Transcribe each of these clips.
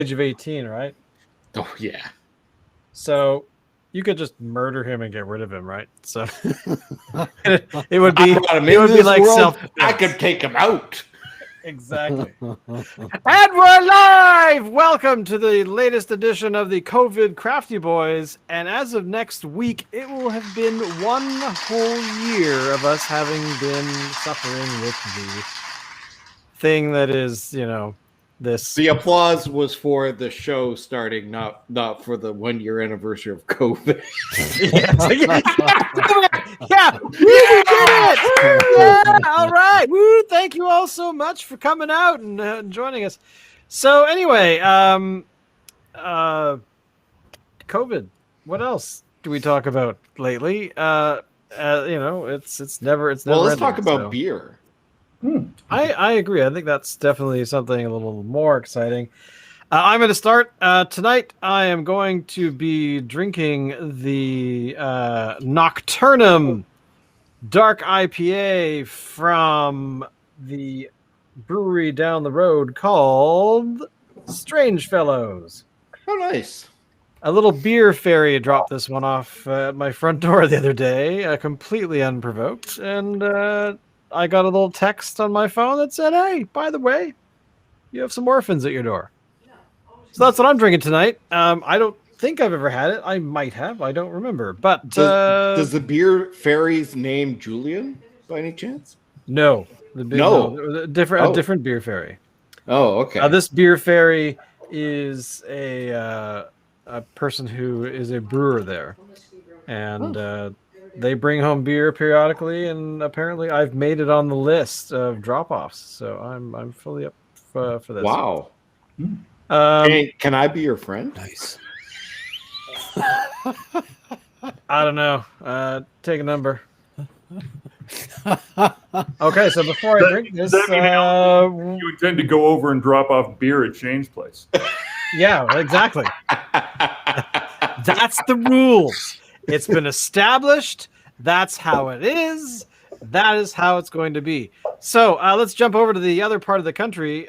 age of 18, right? Oh yeah. So you could just murder him and get rid of him, right? So it would be I brought him it into would be this like world. I self-defense. could take him out. Exactly. And we're live! Welcome to the latest edition of the COVID Crafty Boys. And as of next week, it will have been 1 whole year of us having been suffering with the thing that is, this. The applause was for the show starting, not for the 1 year anniversary of COVID. Yeah, we did it! Yeah, all right. Woo, thank you all so much for coming out and joining us. So anyway, COVID. What else do we talk about lately? It's never Well, let's ending, talk about so. beer. I agree. I think that's definitely something a little more exciting. I'm going to start tonight. I am going to be drinking the Nocturnum Dark IPA from the brewery down the road called Strange Fellows. Oh, nice. A little beer fairy dropped this one off at my front door the other day, completely unprovoked, and I got a little text on my phone that said, "Hey, by the way, you have some orphans at your door." So that's what I'm drinking tonight. I don't think I've ever had it. I might have. I don't remember. But does the beer fairy's name Julian by any chance? No. No. A different beer fairy. Oh, okay. This beer fairy is a person who is a brewer there, and they bring home beer periodically. And apparently, I've made it on the list of drop-offs. So I'm fully up for this. Wow. Can I be your friend? Nice. I don't know. Take a number. Okay, so before I drink this, you intend to go over and drop off beer at Shane's place? Yeah, exactly. That's the rules. It's been established. That's how it is. That is how it's going to be. So let's jump over to the other part of the country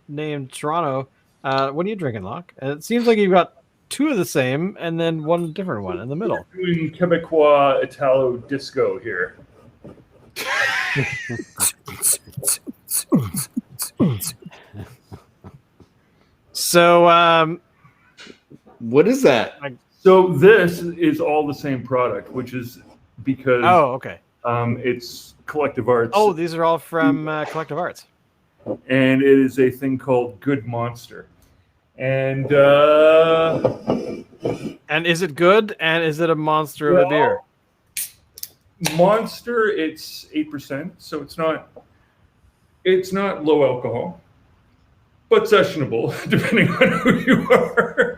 named Toronto. What are you drinking, Locke? And it seems like you've got two of the same and then one different one in the middle. We're doing Quebecois Italo Disco here. So, what is that? So this is all the same product, which is because it's Collective Arts. Oh, these are all from Collective Arts, and it is a thing called Good Monster. And is it good? And is it a monster of a beer? Monster, it's 8%, so it's not low alcohol, but sessionable depending on who you are.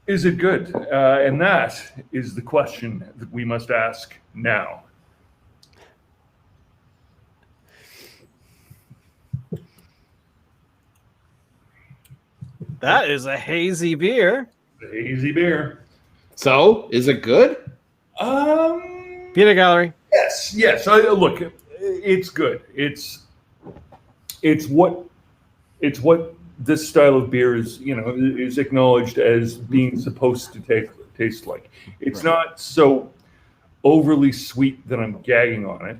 Is it good? And that is the question that we must ask now. That is a hazy beer. Hazy beer. So, is it good? Peanut Gallery. Yes. Look, it's good. It's what this style of beer is acknowledged as being supposed to taste like. It's not so overly sweet that I'm gagging on it,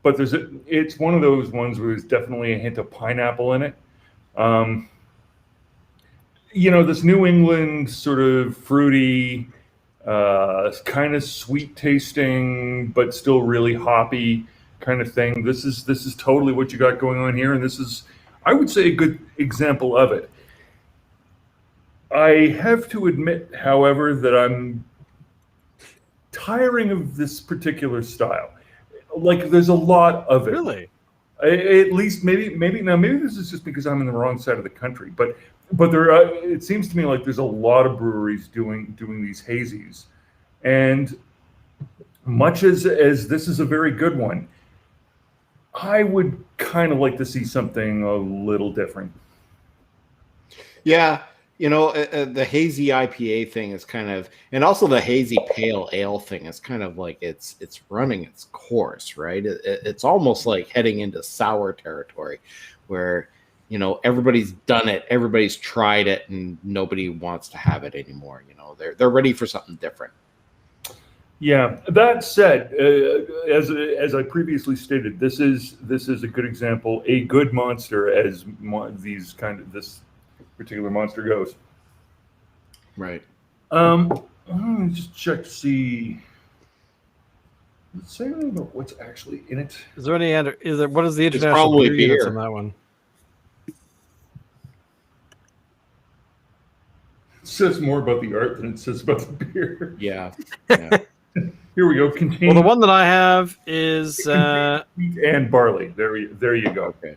but it's one of those ones where there's definitely a hint of pineapple in it. This New England sort of fruity, kind of sweet tasting, but still really hoppy kind of thing. This is totally what you got going on here, and this is, I would say, a good example of it. I have to admit, however, that I'm tiring of this particular style. Like, there's a lot of it. Really? At least maybe this is just because I'm in the wrong side of the country, but there it seems to me like there's a lot of breweries doing these hazies, and much as this is a very good one, I would kind of like to see something a little different. Yeah, the hazy IPA thing is kind of, and also the hazy pale ale thing is kind of like it's running its course, right? It's almost like heading into sour territory. where everybody's done it, everybody's tried it, and nobody wants to have it anymore. They're ready for something different. Yeah. That said, as I previously stated, this is a good example, a good monster as this particular monster goes. Right. Let me just check to see. Does it say anything about what's actually in it? Is there any other? What is the It's international probably beer units beer. on that one? It says more about the art than it says about the beer. Yeah. Here we go. Well, Contain the one that I have is wheat and barley. There you go. Okay.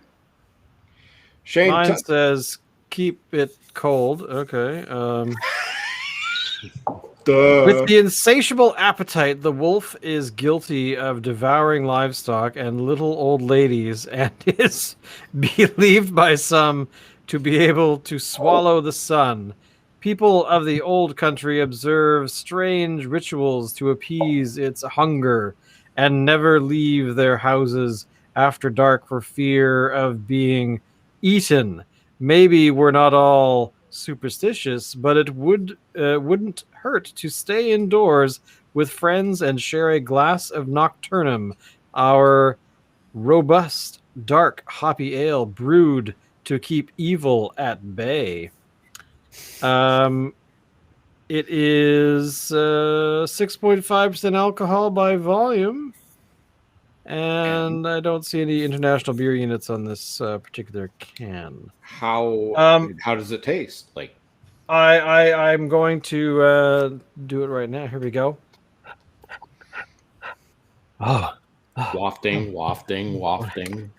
Shane, mine says keep it cold. Okay. With the insatiable appetite, the wolf is guilty of devouring livestock and little old ladies, and is believed by some to be able to swallow the sun. People of the old country observe strange rituals to appease its hunger and never leave their houses after dark for fear of being eaten. Maybe we're not all superstitious, but it wouldn't hurt to stay indoors with friends and share a glass of Nocturnum, our robust, dark, hoppy ale brewed to keep evil at bay. It is 6.5% alcohol by volume, and I don't see any international beer units on this particular can. how does it taste? Like, I'm going to do it right now. Here we go. Oh, wafting. wafting.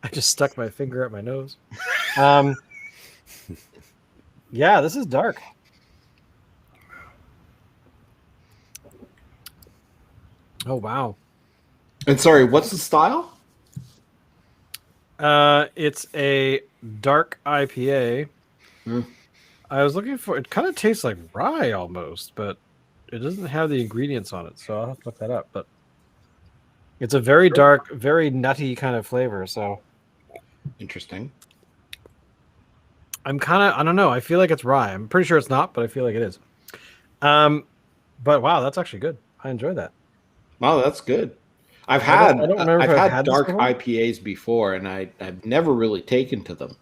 I just stuck my finger up my nose. Yeah, this is dark. Oh, wow. And sorry, what's the style? It's a dark IPA. Hmm. I was looking for, it kind of tastes like rye almost, but it doesn't have the ingredients on it, so I'll have to look that up. But it's a very dark, very nutty kind of flavor, so Interesting. I don't know. I feel like it's rye. I'm pretty sure it's not, but I feel like it is. But wow, that's actually good. I enjoyed that. Wow, that's good. I've I don't remember if I've had had this dark before. IPAs before, and I've never really taken to them.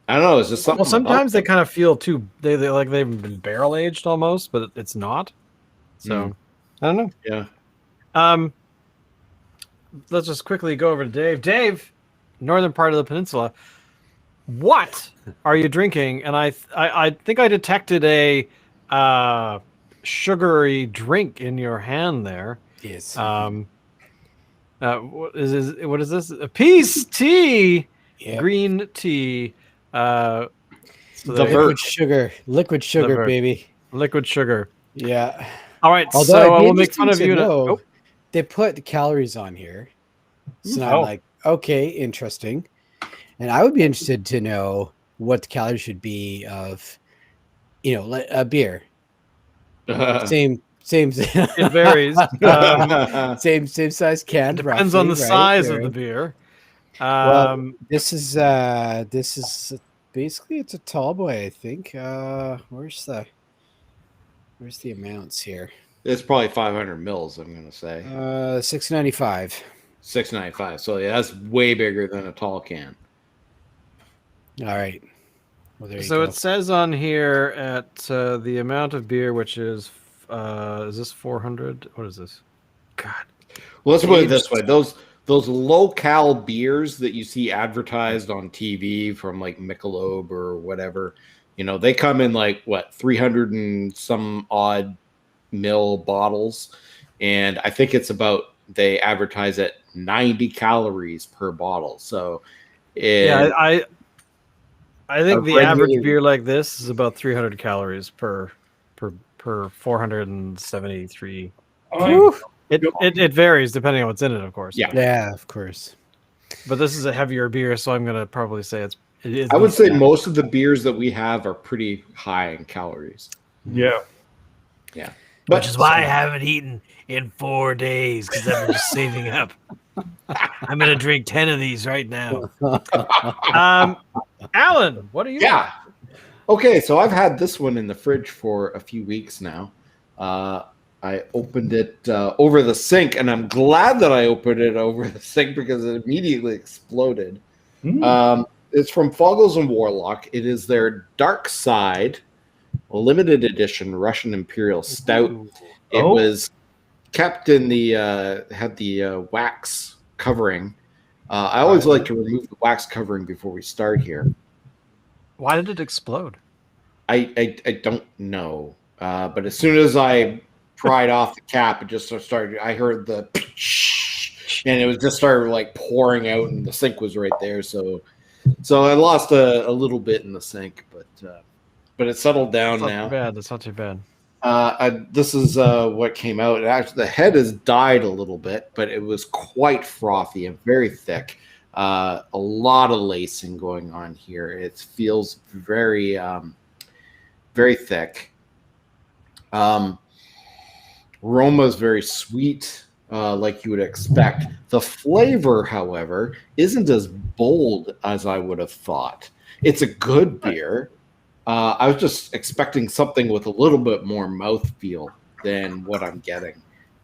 I don't know. Is this something? Well, sometimes they about kind of feel too. They like they've been barrel aged almost, but it's not. So I don't know. them? Yeah. Let's just quickly go over to Dave. Dave, northern part of the peninsula. What are you drinking? And I think I detected a sugary drink in your hand there. Yes. What is this? A peace tea, Yep. green tea. So The there- Liquid sugar, vert. baby. liquid sugar. Yeah. All right, Although so I'd be we'll make fun of interested you. to know, Oh, they put the calories on here. So now Oh. I'm like, okay, interesting. And I would be interested to know what the calories should be of, like a beer. Same. it varies. Same size can. Depends on the roughly, right? size of Right. Um, the beer. Well, this is basically it's a tall boy, I think. Where's the amounts here? It's probably 500 mils. I'm gonna say 695. 695. So yeah, that's way bigger than a tall can. All right. Well, there you So go. it says on here at the amount of beer, which is this 400? What is this? God. Well, let's put it this Aged. way: those low-cal beers that you see advertised on TV from like Michelob or whatever, they come in like what 300 and some odd mil bottles, and I think it's about they advertise at 90 calories per bottle. So, Yeah, I think A the average regular- beer like this is about 300 calories per 473. Whew. It varies depending on what's in it, of course. Yeah. Yeah, of course. But this is a heavier beer, so I'm gonna probably say it is. I would say most of the beers that we have are pretty high in calories. Yeah. But Which is why I haven't eaten in 4 days, because I've been just saving up. I'm gonna drink 10 of these right now. Alan, what are you? yeah. Okay, so I've had this one in the fridge for a few weeks now. I opened it over the sink, and I'm glad that I opened it over the sink because it immediately exploded. It's from Foggles and Warlock. It is their Dark Side limited edition Russian Imperial Stout. It was kept in the had the wax covering. I always like to remove the wax covering before we start here. Why did it explode? I don't know, but as soon as I pried off the cap, it just started. I heard the, and it was just started like pouring out, and the sink was right there. So I lost a little bit in the sink, but it settled down That's now. not too bad. That's not too bad. This is what came out. Actually, the head has died a little bit, but it was quite frothy and very thick. A lot of lacing going on here. It feels very, very thick. Aroma is very sweet, like you would expect. The flavor, however, isn't as bold as I would have thought. It's a good beer. I was just expecting something with a little bit more mouthfeel than what I'm getting.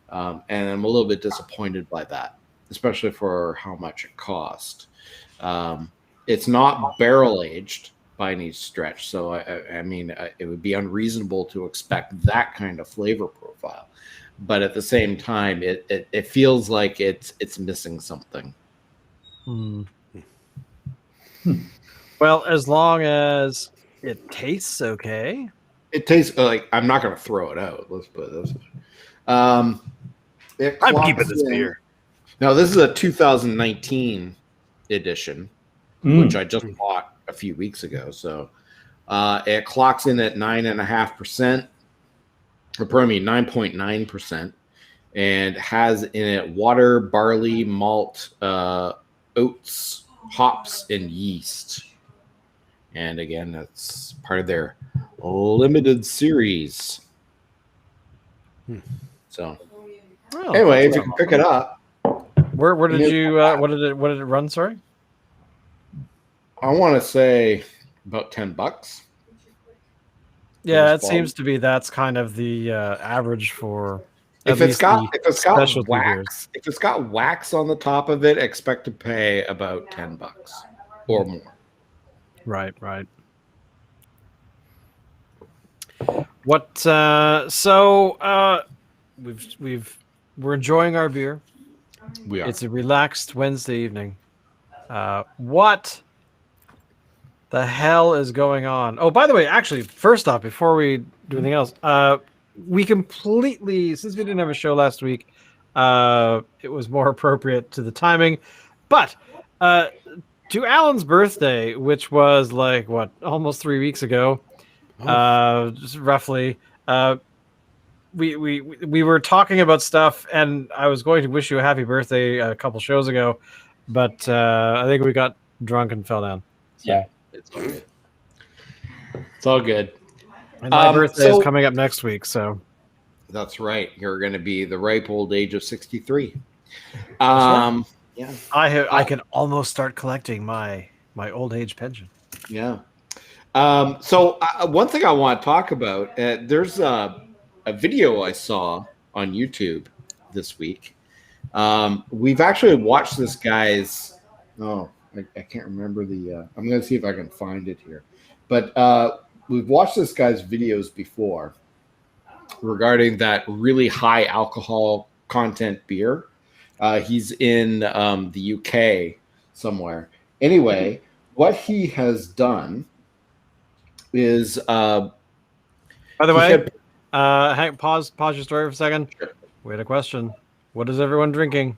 And I'm a little bit disappointed by that, especially for how much it cost. It's not barrel aged by any stretch. So, I mean, it would be unreasonable to expect that kind of flavor profile. But at the same time, it feels like it's missing something. Well, as long as it tastes okay. It tastes like I'm not going to throw it out. Let's put it this way. I'm keeping this beer. Now, this is a 2019 edition, which I just bought a few weeks ago. So it clocks in at 9.5%, or pardon me, 9.9%, and has in it water, barley, malt, oats, hops, and yeast. And again, that's part of their limited series. So anyway, if you can pick it up. Where did you what did it run, sorry? I want to say about $10. Yeah, it seems to be that's kind of the average for if it's got wax, beers. if it's got wax on the top of it, expect to pay about $10 or more. Right. What we're enjoying our beer. We are. It's a relaxed Wednesday evening. What the hell is going on? Oh, by the way, actually, first off, before we do anything else, we completely, since we didn't have a show last week, it was more appropriate to the timing. But to Alan's birthday, which was like almost 3 weeks ago, just roughly. We were talking about stuff, and I was going to wish you a happy birthday a couple shows ago, but I think we got drunk and fell down. So. Yeah, it's all good. It's all good. And my birthday is coming up next week, so that's right. You're going to be the ripe old age of 63. Right. Yeah, I can almost start collecting my old age pension. Yeah. So one thing I want to talk about, there's a video I saw on YouTube this week. We've actually watched this guy's. I can't remember the. I'm going to see if I can find it here, but we've watched this guy's videos before regarding that really high alcohol content beer. He's in the UK somewhere. Anyway, what he has done is. By the way, Hank, pause your story for a second. Sure. We had a question. What is everyone drinking?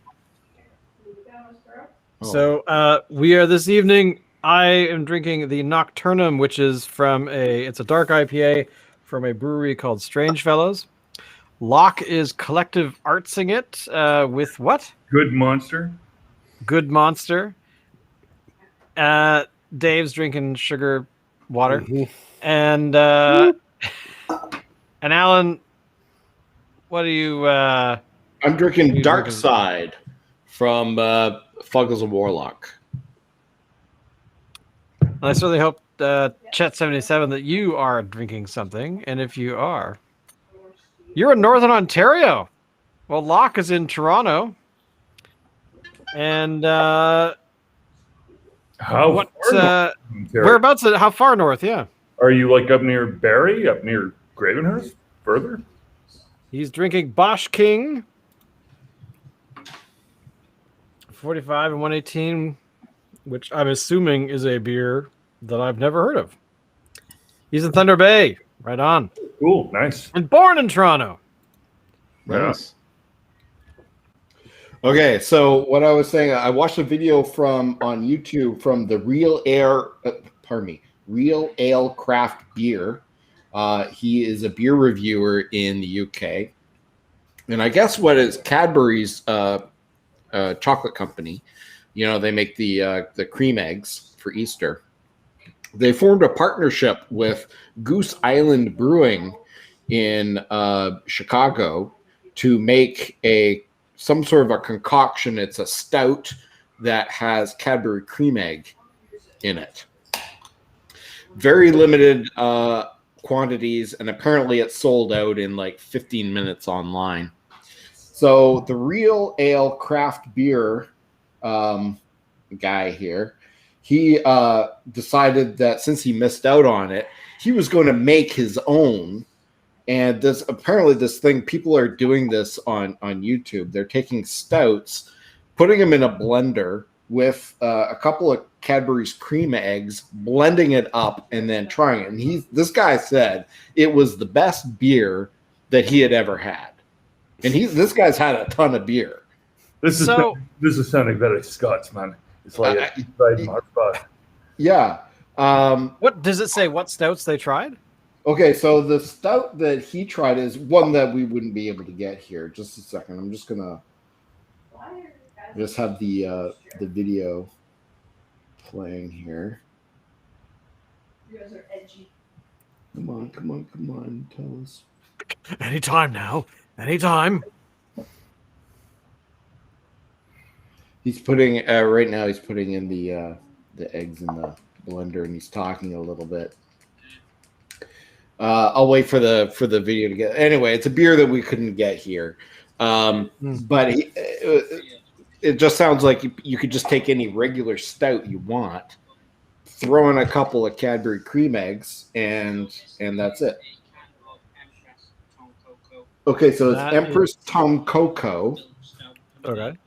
Oh. So we are this evening. I am drinking the Nocturnum, which is it's a dark IPA from a brewery called Strange Fellows. Locke is collective artsing it with what? Good Monster. Good Monster. Dave's drinking sugar water. Mm-hmm. And Alan, What are you? I'm drinking you Dark drinking? Side from Fuggles and Warlock. I certainly hope, Chet77, that you are drinking something. And if you are, you're in Northern Ontario. Well, Locke is in Toronto. And How what? far north from Ontario? Whereabouts? How far north? Yeah. Are you like up near Barrie, up near Gravenhurst, further? He's drinking Bosch King 45 and 118, which I'm assuming is a beer that I've never heard of. He's in Thunder Bay. Right on. Cool, nice. And born in Toronto. Nice. Okay, so what I was saying, I watched a video on YouTube from the Real Ale Craft Beer. He is a beer reviewer in the UK, and I guess what is Cadbury's chocolate company. You know, they make the cream eggs for Easter. They formed a partnership with Goose Island Brewing in Chicago to make some sort of a concoction. It's a stout that has Cadbury cream egg in it. Very limited quantities, and apparently it's sold out in like 15 minutes online. So the Real Ale Craft Beer guy here, he decided that since he missed out on it, he was going to make his own. And this thing, people are doing this on YouTube. They're taking stouts, putting them in a blender with a couple of Cadbury's cream eggs, blending it up, and then trying it. And this guy said it was the best beer that he had ever had. And this guy's had a ton of beer. This is sounding very Scots, man. It's like a hotspot. Yeah. What does it say? What stouts they tried? Okay, so the stout that he tried is one that we wouldn't be able to get here. Just a second. I'm just gonna have the video playing here. You guys are edgy. Come on. Tell us. Anytime now. Anytime. He's putting right now. He's putting in the eggs in the blender, and he's talking a little bit. I'll wait for the video to get. Anyway, it's a beer that we couldn't get here, but it just sounds like you could just take any regular stout you want, throw in a couple of Cadbury cream eggs, and that's it. Okay, so it's Empress Tom Cocoa. Okay.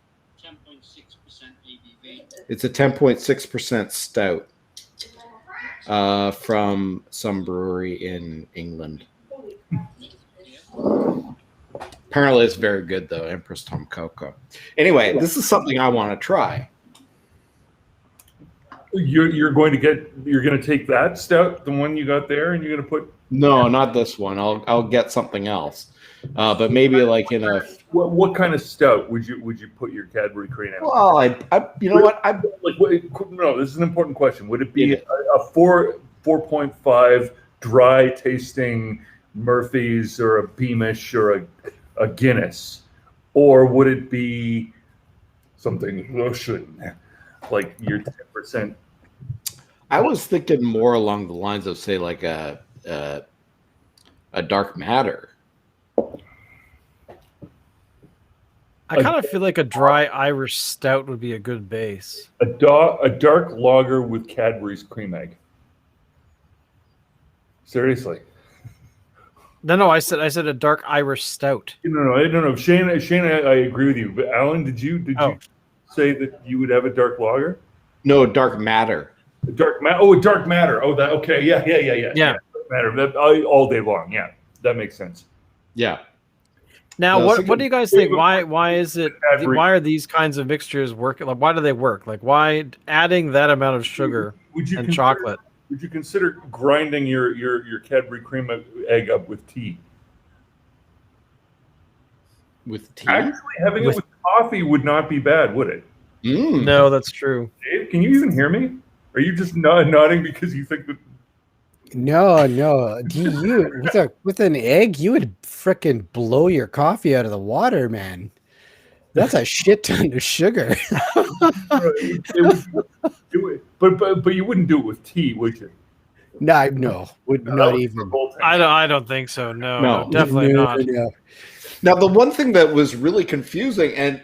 It's a 10.6% stout from some brewery in England. Apparently, it's very good though. Empress Tom Cocoa. Anyway, this is something I want to try. You're going to take that stout, the one you got there, and you're going to put. No, not this one. I'll get something else. But maybe like in a. What kind of stout would you put your Cadbury cream in? Well, you know what? No, this is an important question. Would it be a 4.5 dry tasting Murphy's or a Beamish or a Guinness, or would it be something Russian, like your 10%? I was thinking more along the lines of say like a dark matter. I kind of feel like a dry Irish stout would be a good base. A dark lager with Cadbury's cream egg. Seriously. No, I said a dark Irish stout. No. Shane, I agree with you. But Alan, did you say that you would have a dark lager? No, dark matter. A dark matter. Oh, that okay. Yeah. Dark matter. That, all day long. Yeah, that makes sense. Yeah. Now, what do you guys think? Why is it? Why are these kinds of mixtures working? Like, why do they work? Like, why adding that amount of sugar and chocolate? Would you consider grinding your Cadbury cream egg up with tea? With tea? Actually, having it with coffee would not be bad, would it? Mm. No, that's true. Dave, can you even hear me? Are you just nodding because you think that? No. Do you with an egg? You would frickin' blow your coffee out of the water, man. That's a shit ton of sugar. But you wouldn't do it with tea, would you? No, would not even. I don't think so. No, No. definitely not. No. Now, the one thing that was really confusing and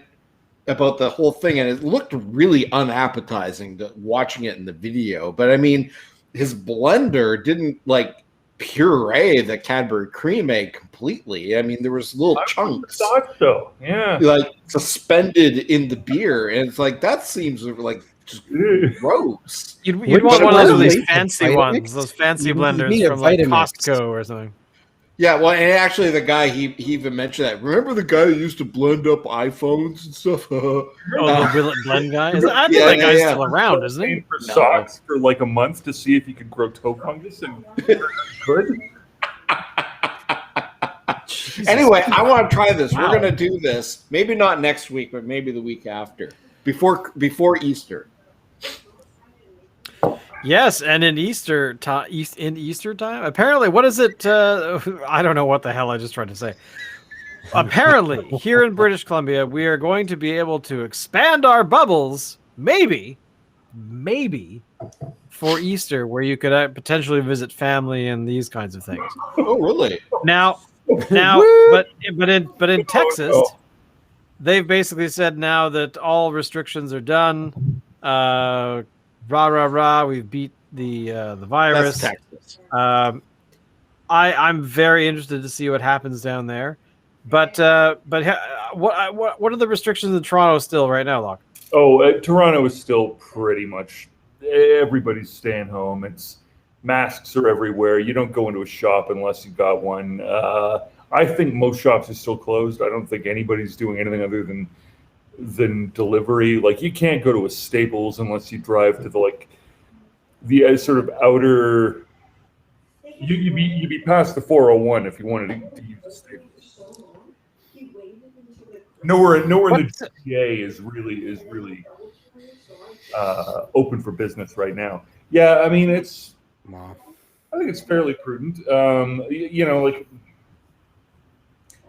about the whole thing, and it looked really unappetizing watching it in the video, but I mean, his blender didn't like puree the Cadbury cream egg completely. I mean, there was little chunks, thought so. Yeah, like suspended in the beer, and it's like that seems like just gross. You'd Wouldn't want you one of those want really to fancy Vitamix? ones, those fancy You blenders need a from like Vitamix. Costco or something. Yeah, well, and actually, the guy he even mentioned that. Remember the guy who used to blend up iPhones and stuff? Oh, the Will It Blend guy? I think Yeah, that guy's yeah. still around, isn't he? For socks for like a month to see if you could grow toe fungus and could. Anyway, I want to try this. We're going to do this. Maybe not next week, but maybe the week after, before Easter. Yes, and in Easter time, apparently, what is it? I don't know what the hell I just tried to say. Apparently, here in British Columbia, we are going to be able to expand our bubbles, maybe, for Easter, where you could potentially visit family and these kinds of things. Oh, really? Now, but in Texas, they've basically said now that all restrictions are done. We've beat the virus. That's Texas. I'm very interested to see what happens down there. But what are the restrictions in Toronto still right now, Locke? Toronto is still pretty much everybody's staying home. It's masks are everywhere. You don't go into a shop unless you've got one. I think most shops are still closed. I don't think anybody's doing anything other than delivery. Like, you can't go to a Staples unless you drive to the sort of outer. You'd be past the 401 if you wanted to use a Staples. Nowhere in the GTA is really open for business right now. Yeah, I mean, I think it's fairly prudent. Like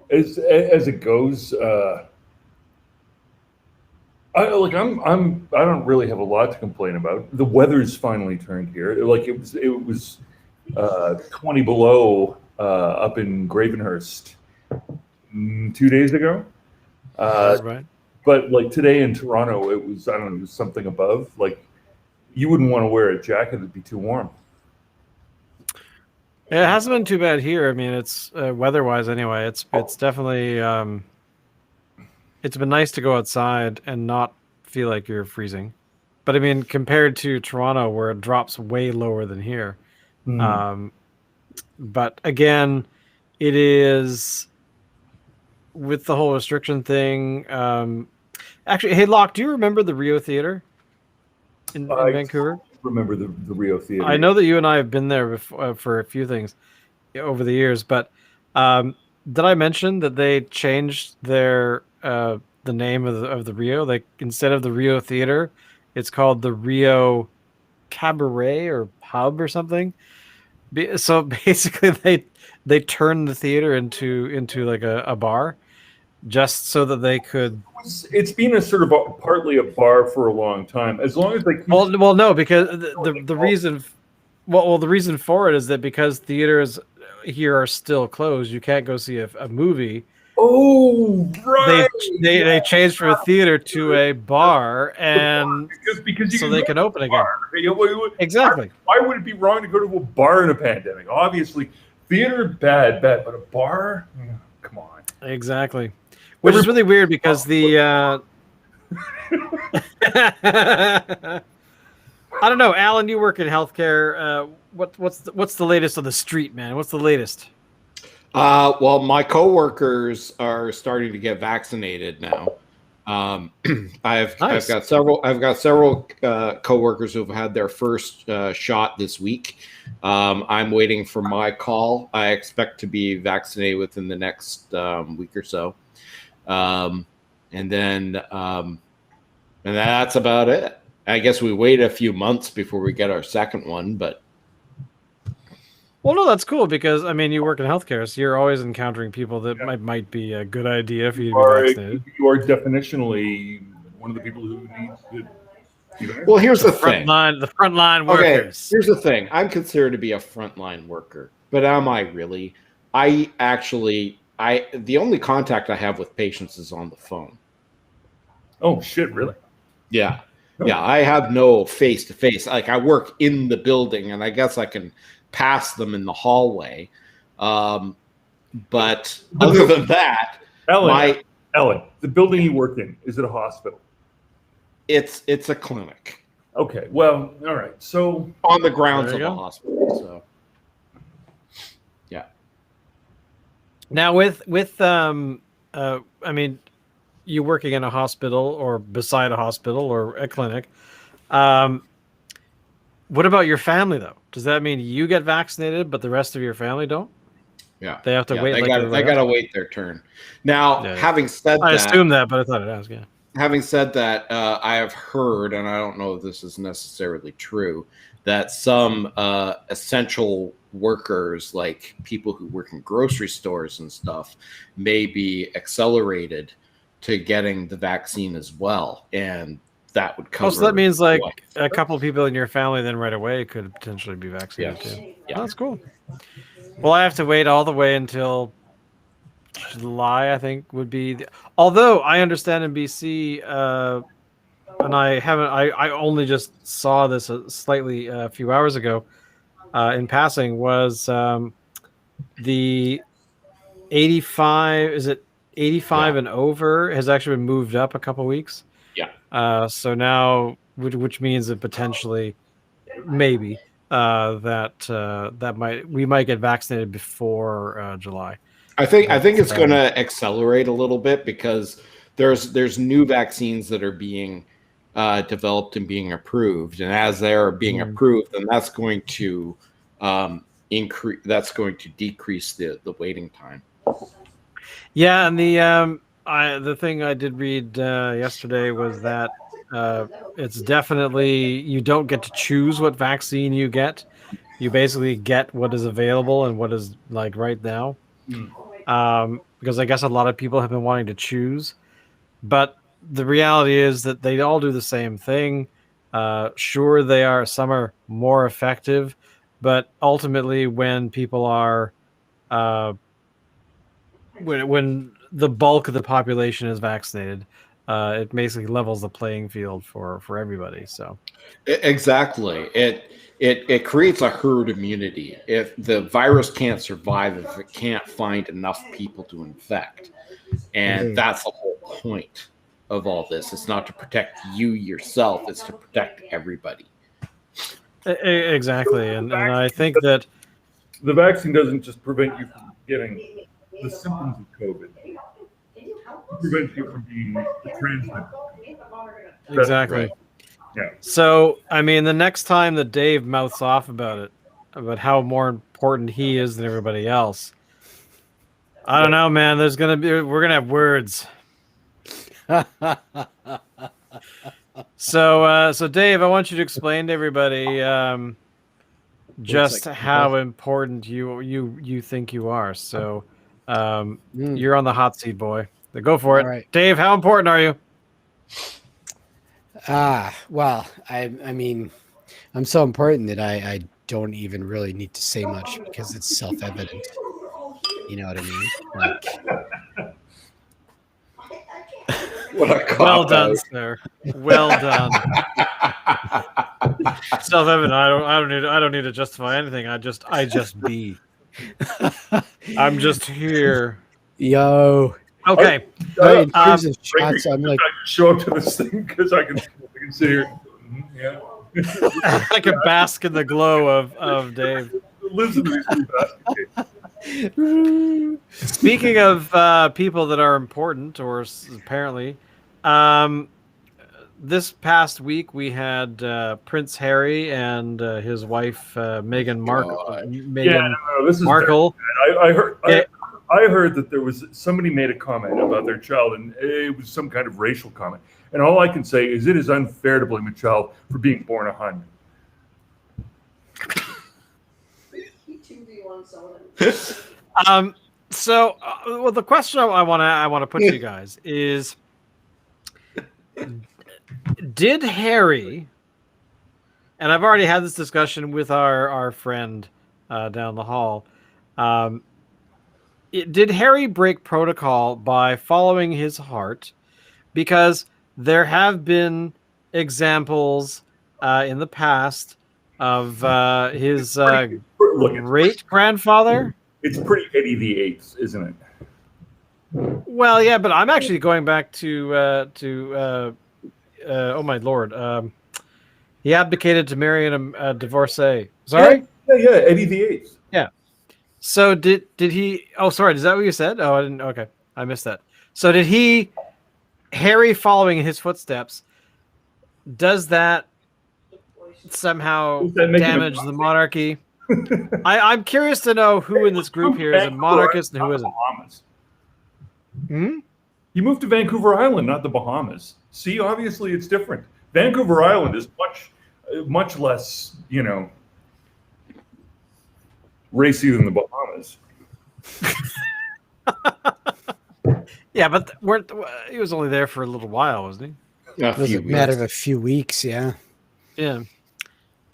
as it goes. I don't really have a lot to complain about. The weather's finally turned here. Like it was 20 below up in Gravenhurst 2 days ago. Right. But like today in Toronto, it was something above. Like, you wouldn't want to wear a jacket; it'd be too warm. Yeah, it hasn't been too bad here. I mean, it's weather-wise anyway. It's definitely it's been nice to go outside and not feel like you're freezing. But I mean, compared to Toronto, where it drops way lower than here. But again, it is with the whole restriction thing. Actually, hey, Locke, do you remember the Rio Theater in Vancouver? Remember the Rio Theater? I know that you and I have been there before, for a few things over the years, but did I mention that they changed their the name of the Rio? Like, instead of the Rio Theater, it's called the Rio Cabaret or Pub or something. So basically, they turned the theater into like a bar, just so that they could. It's been a sort of partly a bar for a long time. As long as they keep... well, no, because the reason, the reason for it is that because theaters here are still closed, you can't go see a movie. Oh, right. They changed from a theater to a bar, and because so they can open again. Exactly. Why would it be wrong to go to a bar in a pandemic? Obviously, theater bad, but a bar, come on. Exactly. Which is really weird because the I don't know, Alan. You work in healthcare. What's the latest on the street, man? What's the latest? Well, my coworkers are starting to get vaccinated now. I've got several coworkers who've had their first shot this week. I'm waiting for my call. I expect to be vaccinated within the next week or so. And that's about it. I guess we wait a few months before we get our second one, but Well, no, that's cool because I mean, you work in healthcare, so you're always encountering people that might be a good idea for you to be vaccinated. You are definitionally one of the people who needs to. Well, here's the thing. The frontline Okay, workers. here's the thing. I'm considered to be a frontline worker, but am I really? The only contact I have with patients is on the phone. Oh shit! Really? Yeah. Yeah, I have no face-to-face. Like, I work in the building, and I guess I can pass them in the hallway. But other than that, Ellen, the building you work in, is it a hospital? It's a clinic. Okay, well, all right. So on the grounds of There you a go. hospital. So yeah. Now I mean, you working in a hospital or beside a hospital or a clinic. What about your family though? Does that mean you get vaccinated, but the rest of your family don't? Yeah. They have to wait. They like got everybody else? to wait their turn. Now, Yeah. having said I that, assume that, but I thought I'd ask. Yeah. having said that, I have heard, and I don't know if this is necessarily true, that some essential workers, like people who work in grocery stores and stuff, may be accelerated to getting the vaccine as well, and that would cover. Oh, so that means like what? a couple of people in your family then right away could potentially be vaccinated Yes. too. Yeah. Oh, that's cool. Well, I have to wait all the way until July, I think would be. Although I understand in BC, and I haven't. I only just saw this slightly a few hours ago, in passing. Was the 85? Is it 85 and over has actually been moved up a couple weeks? Yeah. So now, which means that potentially, maybe we might get vaccinated before July. I think it's going to accelerate a little bit because there's new vaccines that are being developed and being approved, and as they're being approved, then that's going to increase. That's going to decrease the waiting time. Yeah, and the thing I did read yesterday was that it's definitely you don't get to choose what vaccine you get. You basically get what is available and what is like right now. Because I guess a lot of people have been wanting to choose, but the reality is that they all do the same thing. Sure, some are more effective, but ultimately, when people are when the bulk of the population is vaccinated, it basically levels the playing field for everybody. So exactly, it creates a herd immunity. If the virus can't survive, if it can't find enough people to infect, and that's the whole point of all this. It's not to protect you yourself; it's to protect everybody. Exactly, and I think that the vaccine doesn't just prevent you from getting the symptoms of COVID. It prevents you from being the transmitter. Exactly. Right. Yeah. So, I mean, the next time that Dave mouths off about how more important he is than everybody else, I don't know, man. We're gonna have words. So Dave, I want you to explain to everybody just how important you think you are. So, you're on the hot seat, boy. Go for it. Right. Dave, how important are you? Well, I mean, I'm so important that I don't even really need to say much because it's self-evident. You know what I mean? Like, What a well done, sir. Well done. Self-evident. I don't need to justify anything. I just be. I'm just here. yo. Okay. Right, here's a shot, so I'm like, I can show up to this thing because I can sit here. Yeah. I can bask in the glow of Dave. Listen to these baskets. Speaking of people that are important, or apparently, this past week we had Prince Harry and his wife Meghan Markle. This is Markle. I heard that there was somebody made a comment about their child, and it was some kind of racial comment. And all I can say is it is unfair to blame a child for being born a Hun. So, well, the question I want to put to you guys is: did Harry? And I've already had this discussion with our friend down the hall. Did Harry break protocol by following his heart? Because there have been examples in the past of his great grandfather. It's pretty Eddie the Eighth, isn't it? Well, yeah, but I'm actually going back to oh my lord, he abdicated to marry a divorcee. Sorry, Yeah, Eddie the Eighth. Yeah. So did he? Oh, sorry. Is that what you said? Oh, I didn't. Okay, I missed that. So did he? Harry following in his footsteps. Does that somehow damage the monarchy? I'm curious to know who in this group here is a monarchist and who isn't. Bahamas. Hmm? He moved to Vancouver Island, not the Bahamas. See, obviously it's different. Vancouver Island is much less, racy than the Bahamas. Yeah, but he was only there for a little while, wasn't he? It was a matter of a few weeks, yeah. Yeah.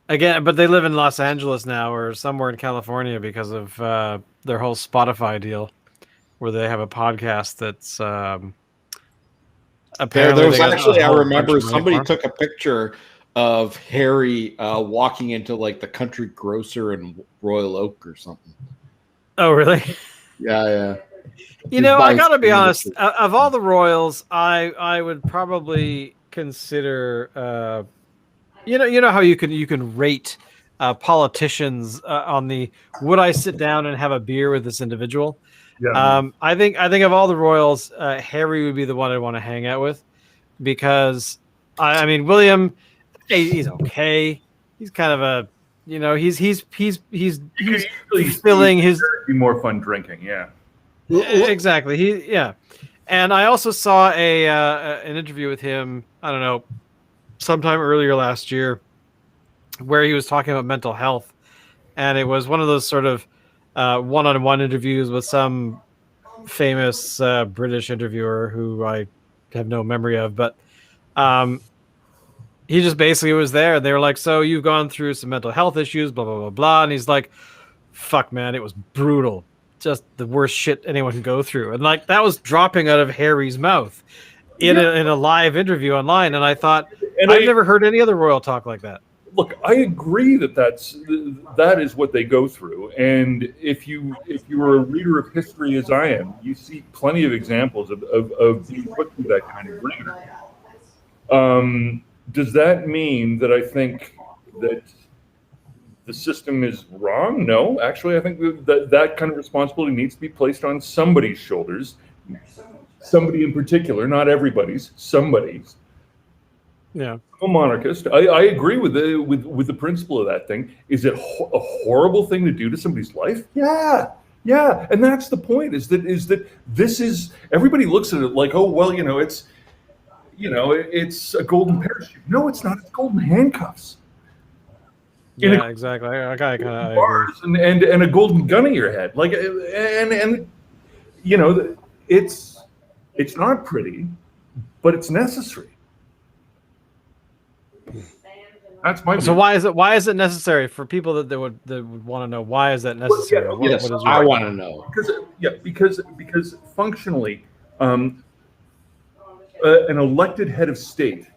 Again, but they live in Los Angeles now or somewhere in California because of their whole Spotify deal, where they have a podcast that's apparently. There was actually, I remember somebody took a picture of Harry walking into like the country grocer in Royal Oak or something. Oh, really? Yeah. I gotta be honest. Of all the royals, I would probably consider. You know how you can rate politicians on the would I sit down and have a beer with this individual? Yeah. I think of all the royals, Harry would be the one I'd want to hang out with because I mean William, he's okay. He's kind of a he's filling his be more fun drinking. Yeah. Exactly. And I also saw an interview with him. I don't know, sometime earlier last year, where he was talking about mental health, and it was one of those sort of one-on-one interviews with some famous British interviewer who I have no memory of, but he just basically was there. They were like, "So you've gone through some mental health issues, blah blah blah blah," and he's like, "Fuck, man, it was brutal." Just the worst shit anyone can go through, and like that was dropping out of Harry's mouth in a live interview online. And I thought, I've never heard any other royal talk like that. Look, I agree that is what they go through, and if you are a reader of history as I am, you see plenty of examples of being put through that kind of rigor. Does that mean that I think that the system is wrong? No, actually, I think that kind of responsibility needs to be placed on somebody's shoulders. Somebody in particular, not everybody's, somebody's. Yeah. I'm a monarchist. I agree with the principle of that thing. Is it a horrible thing to do to somebody's life? Yeah. And that's the point. Is that this is everybody looks at it like, oh well, it's a golden parachute. No, it's not. It's golden handcuffs. Yeah, exactly. I kind of agree. And a golden gun in your head, like, and it's not pretty, but it's necessary. That's my. So why is it necessary for people that would want to know why is that necessary? Well, yes, I want to know. Because functionally, an elected head of state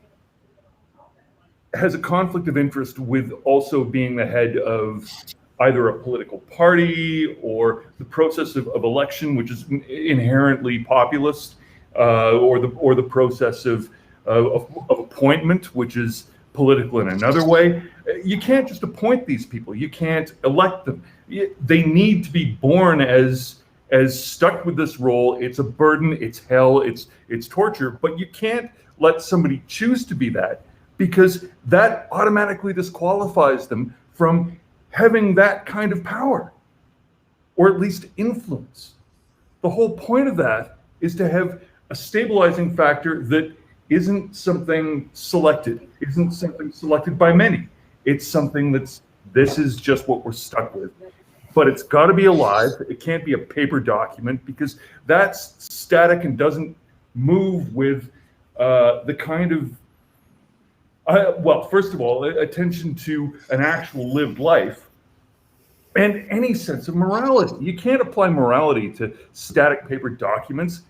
has a conflict of interest with also being the head of either a political party or the process of election, which is inherently populist, or the process of appointment, which is political in another way. You can't just appoint these people. You can't elect them. They need to be born as stuck with this role. It's a burden. It's hell. It's torture. But you can't let somebody choose to be that, because that automatically disqualifies them from having that kind of power, or at least influence. The whole point of that is to have a stabilizing factor that isn't something selected by many. It's something this is just what we're stuck with. but it's got to be alive. It can't be a paper document because that's static and doesn't move with the kind of, well, first of all, attention to an actual lived life and any sense of morality. You can't apply morality to static paper documents.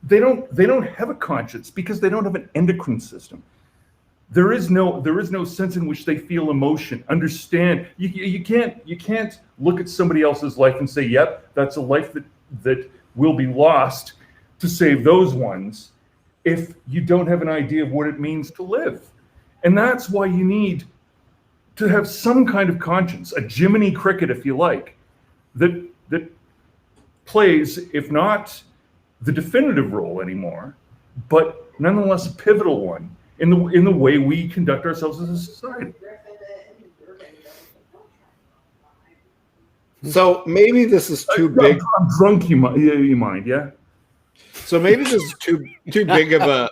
They don't have a conscience because they don't have an endocrine system. There is no sense in which they feel emotion, understand. You can't look at somebody else's life and say, yep, that's a life that will be lost to save those ones, if you don't have an idea of what it means to live. And that's why you need to have some kind of conscience, a Jiminy Cricket, if you like, that plays, if not the definitive role anymore, but nonetheless a pivotal one in the way we conduct ourselves as a society. So maybe this is too big. I'm drunk, you mind, yeah? So maybe this is too big of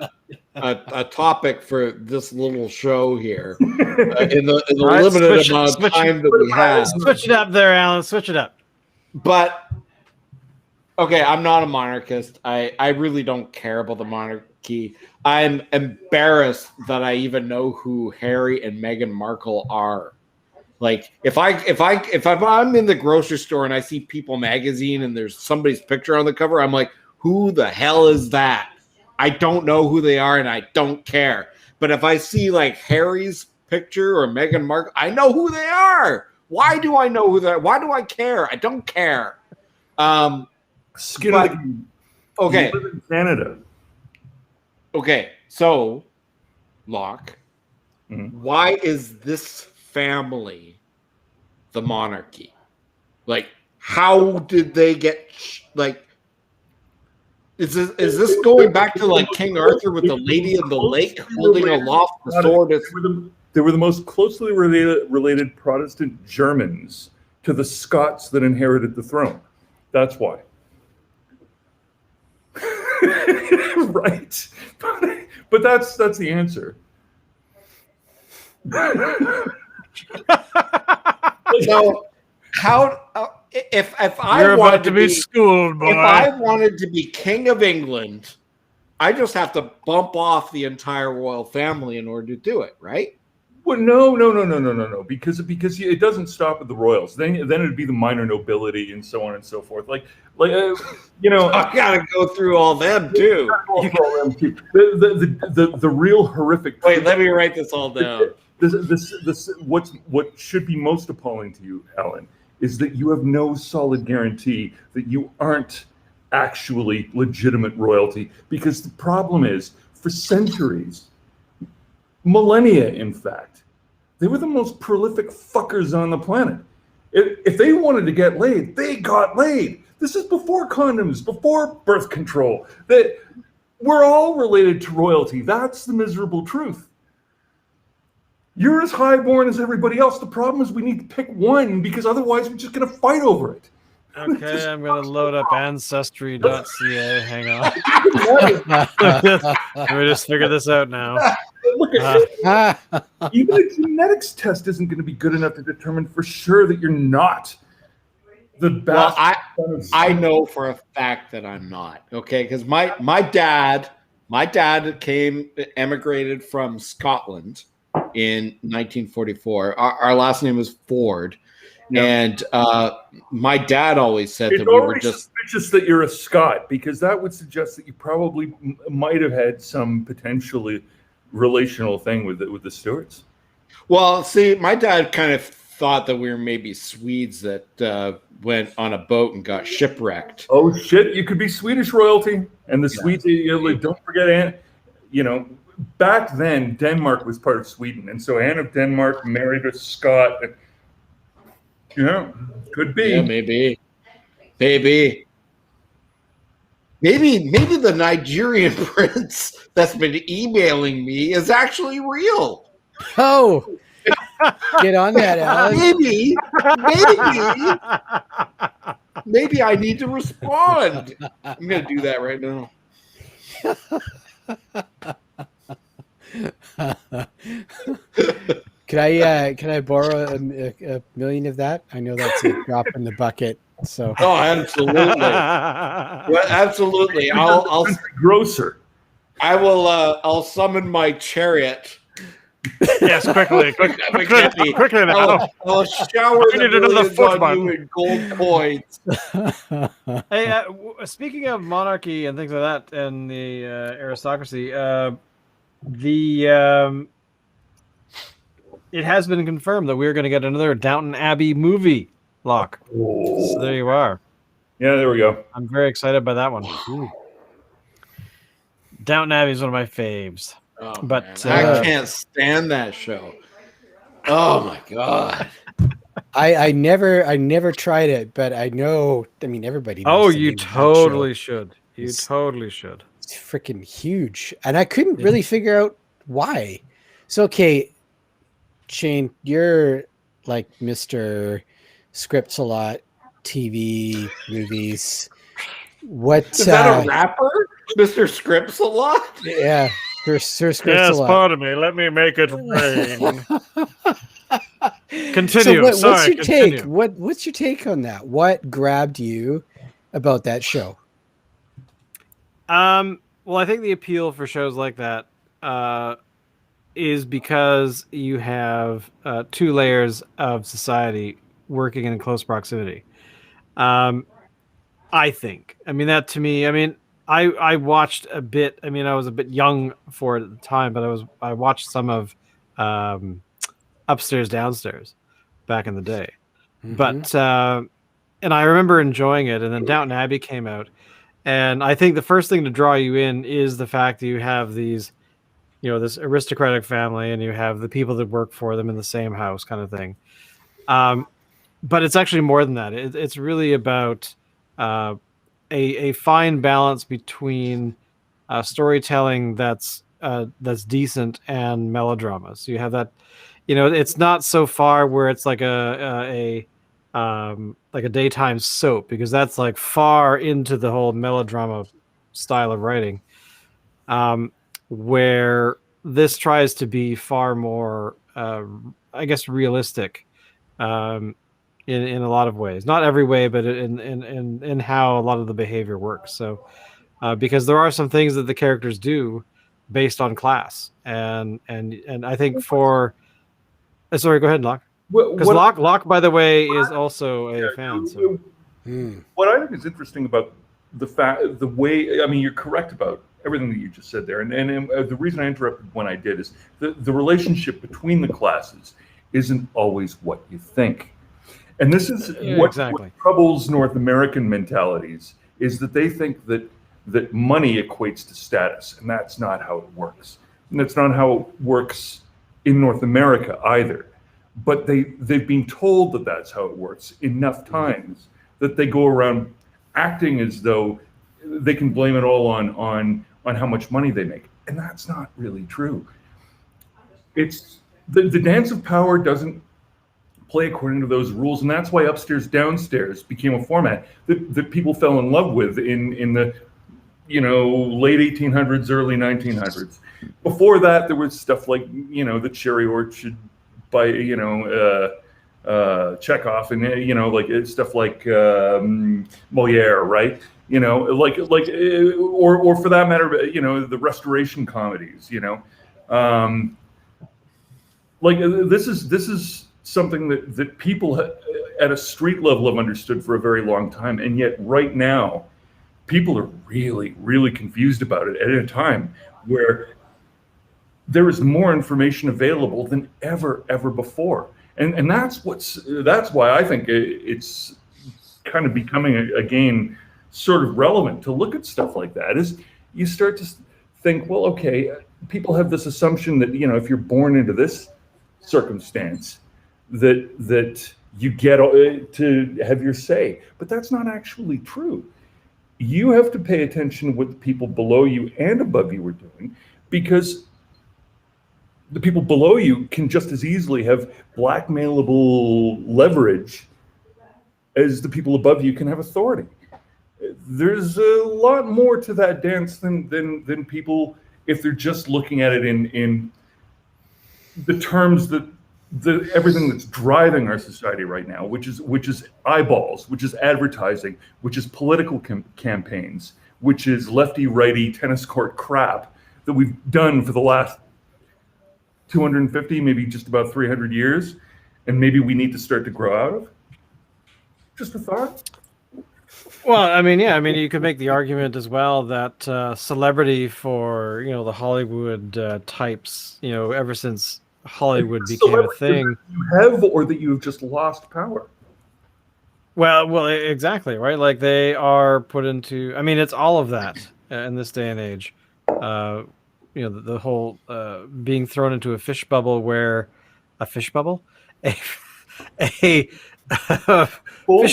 a topic for this little show here in the right, limited amount of time that we have. Switch it up there, Alan. Switch it up. But okay, I'm not a monarchist. I really don't care about the monarchy. I'm embarrassed that I even know who Harry and Meghan Markle are. Like if I'm in the grocery store and I see People magazine and there's somebody's picture on the cover, I'm like, who the hell is that? I don't know who they are and I don't care. But if I see like Harry's picture or Meghan Markle, I know who they are. Why do I know who they are? Why do I care? I don't care. Skin of the game. Okay. You live in Canada. Okay, so Locke, why is this family the monarchy? Like, how did they get like? Is this going back to like King Arthur with the lady in the lake holding aloft the sword? They were the most closely related Protestant Germans to the Scots that inherited the throne. That's why. Right. But that's the answer. So how if I You're wanted about to be schooled, boy. if I wanted to be king of England, I just have to bump off the entire royal family in order to do it, right? Well, no. Because it doesn't stop at the royals. Then it'd be the minor nobility and so on and so forth. Like you know, I gotta go through all them too. The real horrific. Wait, let me write this all down. What should be most appalling to you, Alan, is that you have no solid guarantee that you aren't actually legitimate royalty. Because the problem is, for centuries, millennia, in fact, they were the most prolific fuckers on the planet. If they wanted to get laid, they got laid. This is before condoms, before birth control. That we're all related to royalty. That's the miserable truth. You're as highborn as everybody else. The problem is we need to pick one because otherwise we're just going to fight over it. Okay, I'm going to load up ancestry.ca. Hang on. Let me just figure this out now. Look at even a genetics test isn't going to be good enough to determine for sure that you're not the best. Well, I know for a fact that I'm not. Okay, because my dad emigrated from Scotland in 1944. Our last name is Ford. Yeah. And my dad always said that we were just suspicious that you're a Scot, because that would suggest that you probably might have had some potentially relational thing with the Stuarts. Well, see, my dad kind of thought that we were maybe Swedes that went on a boat and got shipwrecked. Oh shit! You could be Swedish royalty, and the Swedes. Don't forget, back then Denmark was part of Sweden, and so Anne of Denmark married a Scot. Could be. Yeah, maybe the Nigerian prince that's been emailing me is actually real. Oh, get on that, Alan. Maybe I need to respond. I'm gonna do that right now. Can I borrow a million of that? I know that's a drop in the bucket. So Oh, absolutely. Well, absolutely. I'll Grocer. I'll summon my chariot. Yes, quickly now. I'll shower I the need another millions foot on you button. in gold coins. Hey, speaking of monarchy and things like that, and the aristocracy, it has been confirmed that we're going to get another Downton Abbey movie, Locke. So there you are. Yeah, there we go. I'm very excited by that one. Downton Abbey is one of my faves. Oh, But, man, I can't stand that show. Oh my god. I never tried it, but I know. I mean, everybody knows. Oh, the you name of that totally show. should. You totally should. It's freaking huge, and I couldn't really figure out why. So, okay, Shane, you're like Mr. Scripts a lot, TV, movies. What Is that a rapper? Mr. Scripts a lot? Yeah, Sir Scripts Yes, a lot. pardon me. Let me make it rain. Continue. So what's Sorry, your continue. take? What's your take on that? What grabbed you about that show? Well, I think the appeal for shows like that is because you have two layers of society working in close proximity. I think. I mean, that to me. I mean, I watched a bit. I mean, I was a bit young for it at the time, but I watched some of Upstairs Downstairs back in the day. But and I remember enjoying it. And then Downton Abbey came out, and I think the first thing to draw you in is the fact that you have these, this aristocratic family, and you have the people that work for them in the same house, kind of thing. But it's actually more than that. It's really about a fine balance between storytelling that's decent and melodrama. So you have that, it's not so far where it's like a daytime soap, because that's like far into the whole melodrama style of writing, where this tries to be far more, I guess, realistic. In a lot of ways, not every way, but in how a lot of the behavior works. So, because there are some things that the characters do based on class, and I think for, sorry, go ahead, Locke. Because Locke, by the way, is also a fan. So. What I think is interesting about the way, I mean, you're correct about everything that you just said there, and the reason I interrupted when I did is the relationship between the classes isn't always what you think. And this is what troubles North American mentalities, is that they think that money equates to status, and that's not how it works. And that's not how it works in North America either. But they've been told that that's how it works enough times that they go around acting as though they can blame it all on how much money they make. And that's not really true. It's the dance of power doesn't play according to those rules, and that's why Upstairs Downstairs became a format that people fell in love with in the late 1800s, early 1900s. Before that, there was stuff like the Cherry Orchard by Chekhov, and like stuff like Moliere, right? Or for that matter, the Restoration comedies. This is something that people at a street level have understood for a very long time, and yet right now people are really, really confused about it at a time where there is more information available than ever before, and that's why I think it's kind of becoming again sort of relevant to look at stuff like that. Is you start to think, well, okay, people have this assumption that if you're born into this circumstance, that you get to have your say, but that's not actually true. You have to pay attention to what the people below you and above you are doing, because the people below you can just as easily have blackmailable leverage as the people above you can have authority. There's a lot more to that dance than people, if they're just looking at it in the terms that everything that's driving our society right now, which is eyeballs, which is advertising, which is political campaigns, which is lefty righty tennis court crap that we've done for the last 250, maybe just about 300 years, and maybe we need to start to grow out of. Just a thought. Well, I mean, yeah, I mean, you could make the argument as well that celebrity for the Hollywood types, ever since Hollywood became a thing. You have, or that you've just lost power. Well, exactly, right? Like they are put into. I mean, it's all of that in this day and age. The whole being thrown into a fish bubble where a fish bubble, a fish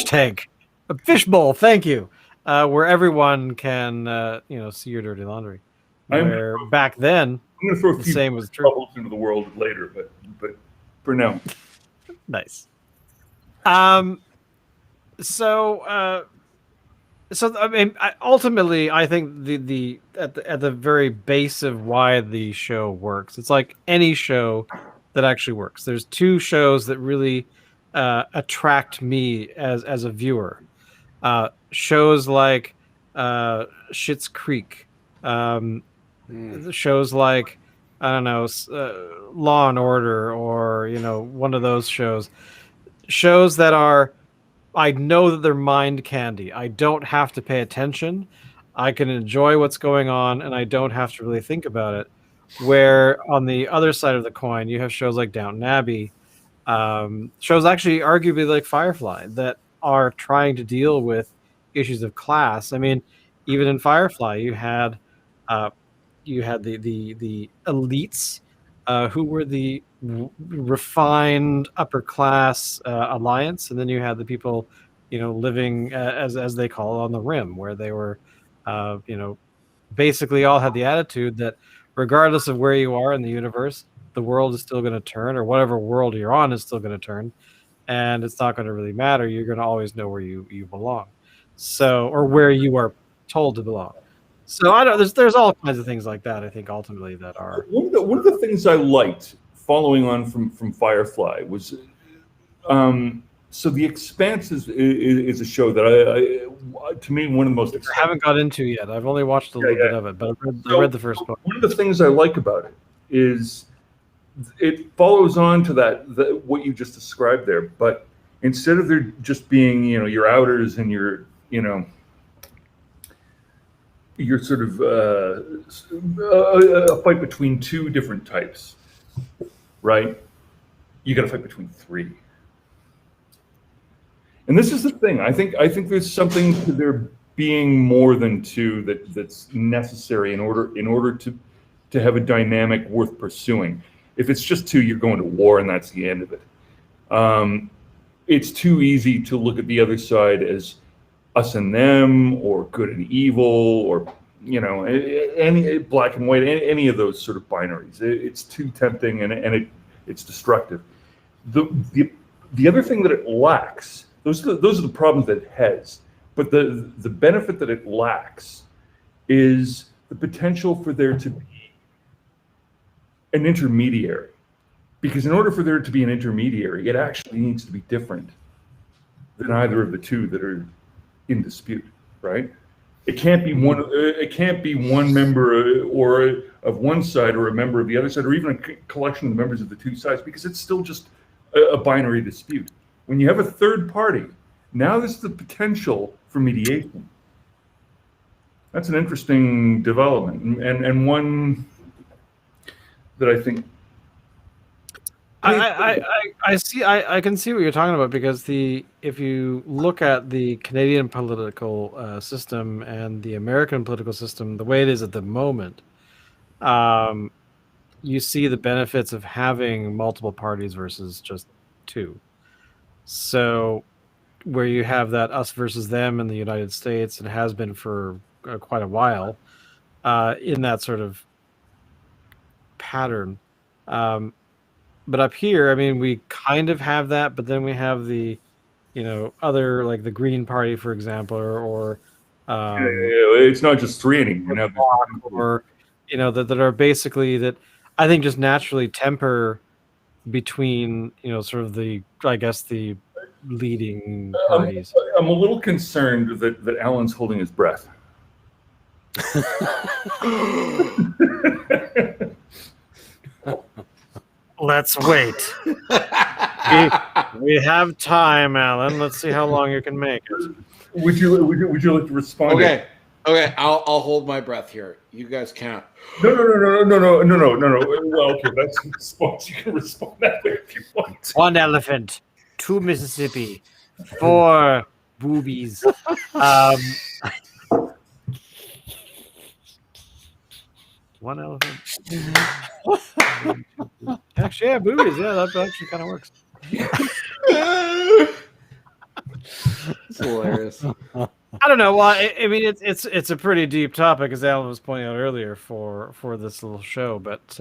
tank, a fish bowl. Thank you, where everyone can see your dirty laundry. Where back then, I'm going to throw a the few same was true. bubbles into the world later, but for now, nice. So I mean, ultimately, I think the at the very base of why the show works, it's like any show that actually works. There's two shows that really attract me as a viewer. Shows like Schitt's Creek, shows like I don't know, Law and Order, or one of those shows that are. I know that they're mind candy. I don't have to pay attention. I can enjoy what's going on, and I don't have to really think about it. Where on the other side of the coin, you have shows like Downton Abbey, shows actually arguably like Firefly that are trying to deal with issues of class. I mean, even in Firefly, you had the elites who were the refined upper class alliance, and then you had the people living as they call it on the rim, where they were basically all had the attitude that regardless of where you are in the universe, the world is still going to turn, or whatever world you're on is still going to turn, and it's not going to really matter. You're going to always know where you belong, or where you are told to belong. So I don't. There's all kinds of things like that. I think ultimately that are one of the things I liked following on from Firefly was, so The Expanse is a show that to me, one of the most exciting. I haven't got into yet. I've only watched a little bit of it, but I read the first book. One of the things I like about it is it follows on to that what you just described there, but instead of there just being your outers and your sort of a fight between two different types, right? You got to fight between three. And this is the thing. I think there's something to there being more than two that's necessary in order to have a dynamic worth pursuing. If it's just two, you're going to war, and that's the end of it. It's too easy to look at the other side as us and them, or good and evil, or any black and white, any of those sort of binaries. It's too tempting, and it's destructive. The other thing that it lacks, those are the problems that it has, but the benefit that it lacks is the potential for there to be an intermediary. Because in order for there to be an intermediary, it actually needs to be different than either of the two that are in dispute, right? It can't be one. It can't be one member or of one side, or a member of the other side, or even a collection of the members of the two sides, because it's still just a binary dispute. When you have a third party, now there's the potential for mediation. That's an interesting development, and one that I think. I see. I can see what you're talking about, because if you look at the Canadian political system and the American political system, the way it is at the moment, you see the benefits of having multiple parties versus just two. So, where you have that us versus them in the United States, and has been for quite a while, in that sort of pattern. But up here, I mean, we kind of have that, but then we have the, other, like the Green Party, for example, or it's not just three anymore. Or that are basically that I think just naturally temper between sort of the leading I'm, parties. I'm a little concerned that Alan's holding his breath. Let's wait. We have time, Alan. Let's see how long you can make it. Would you like to respond? Okay, I'll hold my breath here. You guys count. No. Well, okay, that's a response. You can respond that way if you want. 1 elephant, 2 Mississippi, 4 boobies. One elephant. Actually, yeah, boobies. Yeah, that actually kind of works. It's hilarious. I don't know. Well, I mean, it's a pretty deep topic, as Alan was pointing out earlier for this little show. But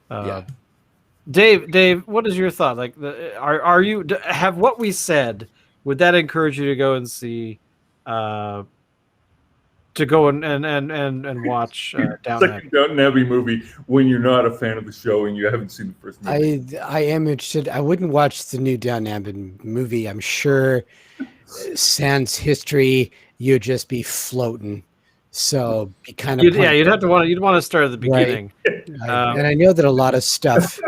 Yeah. Dave, what is your thought? Like, are you have what we said? Would that encourage you to go and see, to go and watch Downton Abbey? Second Downton Abbey movie when you're not a fan of the show and you haven't seen the first movie? I am interested. I wouldn't watch the new Downton Abbey movie. I'm sure, sans history, you'd just be floating. So be kind of You'd want to start at the beginning. And I know that a lot of stuff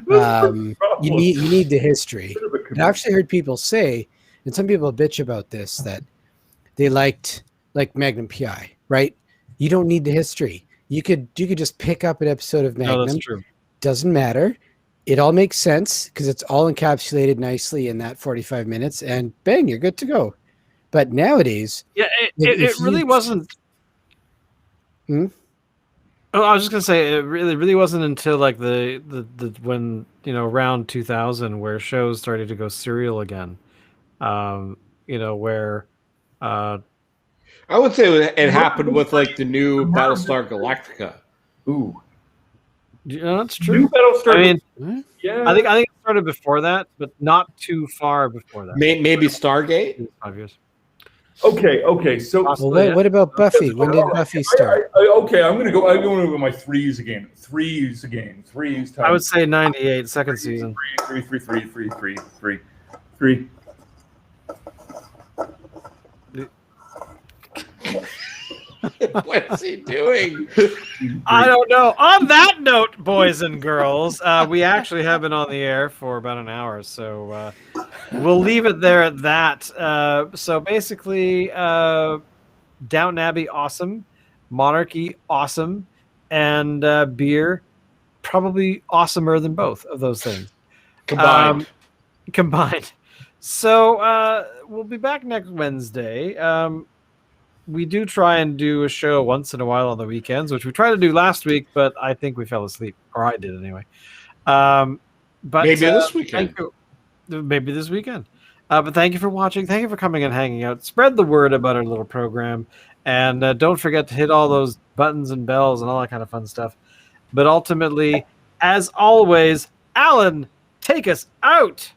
you need the history. I actually heard people say, and some people bitch about this, that they liked like Magnum PI, right? You don't need the history. You could just pick up an episode of Magnum. No, that's true. Doesn't matter. It all makes sense because it's all encapsulated nicely in that 45 minutes, and bang, you're good to go. But nowadays, Yeah, it really wasn't. Hmm? Oh, I was just gonna say it really wasn't until like the when around 2000 where shows started to go serial again. Where I would say it happened with like the new Battlestar Galactica. Ooh. That's New true. Battlestar. I mean, yeah. I think it started before that, but not too far before that. Maybe Stargate. 5 years. Okay. So well, what about Buffy? When did Buffy start? okay, I'm gonna go with my threes again. Threes time. I would say 98, second season. Three. What is he doing? I don't know. On that note, boys and girls, we actually have been on the air for about an hour, so we'll leave it there at that. So basically, Downton Abbey, awesome. Monarchy, awesome. And beer, probably awesomer than both of those things. Combined. So we'll be back next Wednesday. We do try and do a show once in a while on the weekends, which we tried to do last week, but I think we fell asleep, or I did anyway. But Maybe this weekend. Maybe this weekend. But thank you for watching. Thank you for coming and hanging out. Spread the word about our little program. And don't forget to hit all those buttons and bells and all that kind of fun stuff. But ultimately, as always, Alan, take us out.